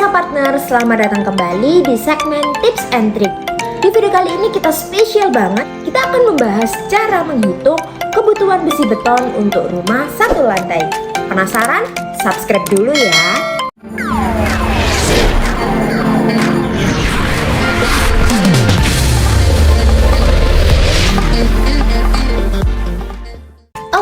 Perkasa Partner, selamat datang kembali di segmen Tips and Trick. Di video kali ini kita spesial banget. Kita akan membahas cara menghitung kebutuhan besi beton untuk rumah satu lantai. Penasaran? Subscribe dulu ya.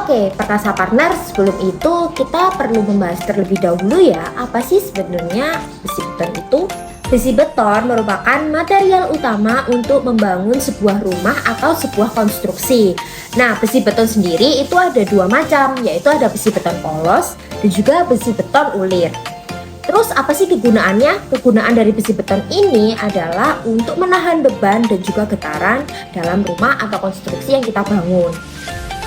Oke, Perkasa Partner, sebelum itu kita perlu membahas terlebih dahulu ya, apa sih sebenarnya besi beton itu? Besi beton merupakan material utama untuk membangun sebuah rumah atau sebuah konstruksi. Nah, besi beton sendiri itu ada dua macam, yaitu ada besi beton polos dan juga besi beton ulir. Terus apa sih kegunaannya? Kegunaan dari besi beton ini adalah untuk menahan beban dan juga getaran dalam rumah atau konstruksi yang kita bangun.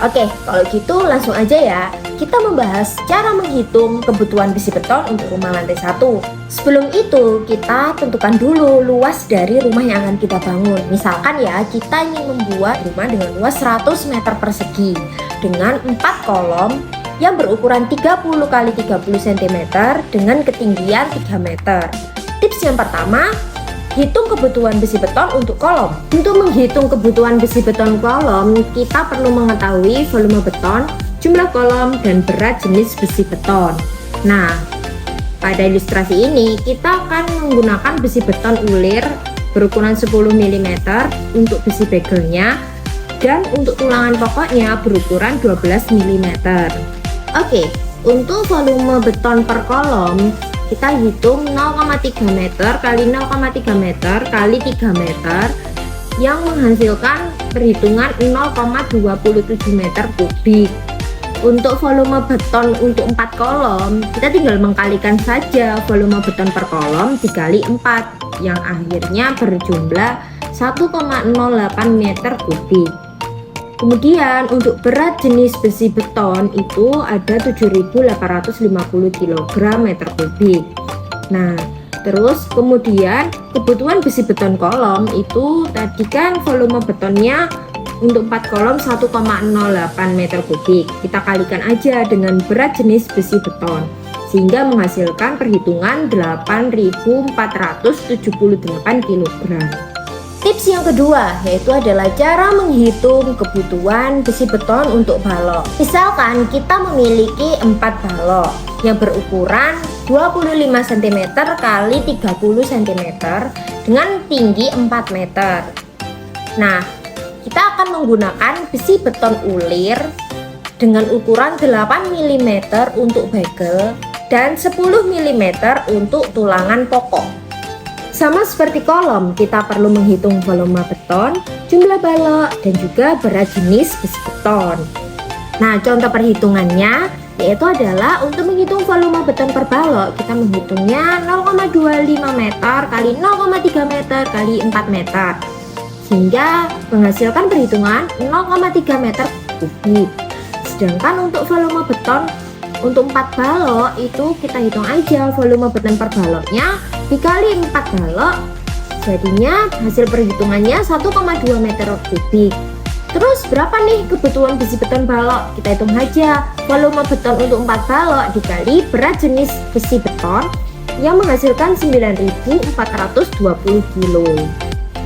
Oke, kalau gitu langsung aja ya. Kita membahas cara menghitung kebutuhan besi beton untuk rumah lantai 1. Sebelum itu, kita tentukan dulu luas dari rumah yang akan kita bangun. Misalkan ya, kita ingin membuat rumah dengan luas 100 meter persegi dengan 4 kolom yang berukuran 30 x 30 cm dengan ketinggian 3 meter. Tips yang pertama, hitung kebutuhan besi beton untuk kolom. Untuk menghitung kebutuhan besi beton kolom, kita perlu mengetahui volume beton, jumlah kolom, dan berat jenis besi beton. Nah, pada ilustrasi ini kita akan menggunakan besi beton ulir berukuran 10 mm untuk besi bagelnya, dan untuk tulangan pokoknya berukuran 12 mm. Oke, untuk volume beton per kolom, kita hitung 0,3 meter kali 0,3 meter kali 3 meter yang menghasilkan perhitungan 0,27 meter kubik. Untuk volume beton untuk 4 kolom, kita tinggal mengkalikan saja volume beton per kolom dikali 4 yang akhirnya berjumlah 1,08 meter kubik. Kemudian untuk berat jenis besi beton itu ada 7.850 kg meter kubik. Nah, terus kemudian kebutuhan besi beton kolom itu tadi kan volume betonnya untuk 4 kolom 1,08 meter kubik. Kita kalikan aja dengan berat jenis besi beton sehingga menghasilkan perhitungan 8.478 kg. Tips yang kedua yaitu adalah cara menghitung kebutuhan besi beton untuk balok. Misalkan kita memiliki 4 balok yang berukuran 25 cm kali 30 cm dengan tinggi 4 meter. Nah, kita akan menggunakan besi beton ulir dengan ukuran 8 mm untuk bagel dan 10 mm untuk tulangan pokok. Sama seperti kolom, kita perlu menghitung volume beton, jumlah balok, dan juga berat jenis besi beton. Nah, contoh perhitungannya yaitu adalah untuk menghitung volume beton per balok, kita menghitungnya 0,25 meter kali 0,3 meter kali 4 meter sehingga menghasilkan perhitungan 0,3 meter kubik. Sedangkan untuk volume beton untuk 4 balok itu kita hitung aja volume beton per baloknya dikali 4 balok, jadinya hasil perhitungannya 1,2 meter kubik. Terus berapa nih kebutuhan besi beton balok? Kita hitung aja volume beton untuk 4 balok dikali berat jenis besi beton yang menghasilkan 9.420 kg.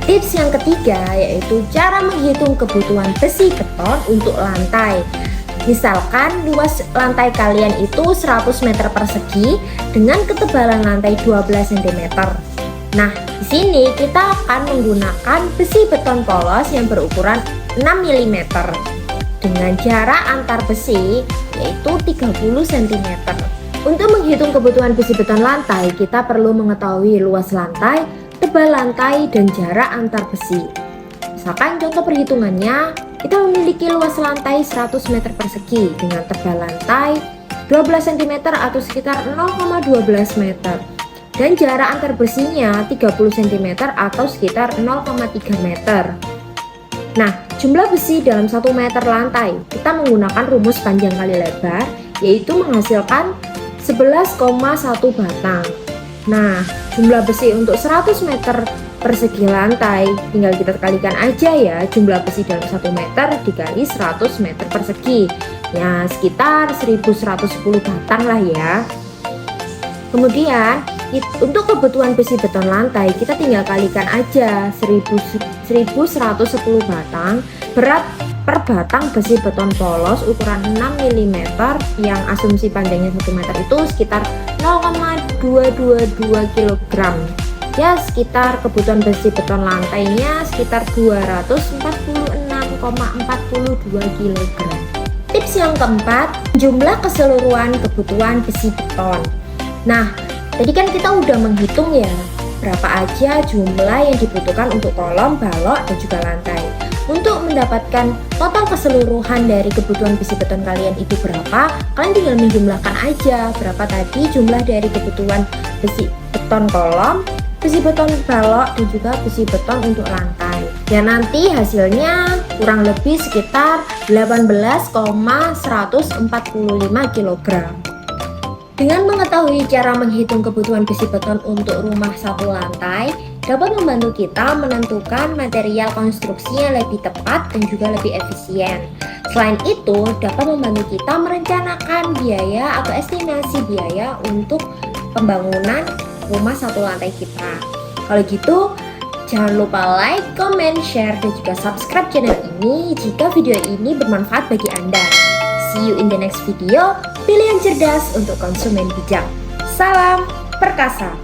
Tips yang ketiga yaitu cara menghitung kebutuhan besi beton untuk lantai. Misalkan luas lantai kalian itu 100 meter persegi dengan ketebalan lantai 12 cm. Nah, di sini kita akan menggunakan besi beton polos yang berukuran 6 mm dengan jarak antar besi yaitu 30 cm. Untuk menghitung kebutuhan besi beton lantai, kita perlu mengetahui luas lantai, tebal lantai, dan jarak antar besi. Misalkan contoh perhitungannya, kita memiliki luas lantai 100 meter persegi dengan tebal lantai 12 cm atau sekitar 0,12 meter dan jarak antar besinya 30 cm atau sekitar 0,3 meter. Nah, jumlah besi dalam 1 meter lantai kita menggunakan rumus panjang kali lebar yaitu menghasilkan 11,1 batang. Nah, jumlah besi untuk 100 meter persegi lantai tinggal kita kalikan aja ya jumlah besi dalam 1 meter dikali 100 meter persegi ya sekitar 1110 batang lah ya. Kemudian Untuk kebutuhan besi beton lantai kita tinggal kalikan aja 1110 batang. Berat per batang besi beton polos ukuran 6 mm yang asumsi panjangnya 1 meter itu sekitar 0,222 kg. Ya, sekitar kebutuhan besi beton lantainya sekitar 246,42 kg. Tips yang keempat, jumlah keseluruhan kebutuhan besi beton. Nah, tadi kan kita udah menghitung ya berapa aja jumlah yang dibutuhkan untuk kolom, balok, dan juga lantai. Untuk mendapatkan total keseluruhan dari kebutuhan besi beton kalian itu berapa, kalian tinggal menjumlahkan aja berapa tadi jumlah dari kebutuhan besi beton kolom, besi beton balok, dan juga besi beton untuk lantai. Ya, nanti hasilnya kurang lebih sekitar 18,145 kg. Dengan mengetahui cara menghitung kebutuhan besi beton untuk rumah satu lantai, dapat membantu kita menentukan material konstruksi yang lebih tepat dan juga lebih efisien. Selain itu, dapat membantu kita merencanakan biaya atau estimasi biaya untuk pembangunan rumah satu lantai kita. Kalau gitu, jangan lupa like, comment, share, dan juga subscribe channel ini jika video ini bermanfaat bagi Anda. See you in the next video. Pilih yang cerdas untuk konsumen bijak. Salam perkasa.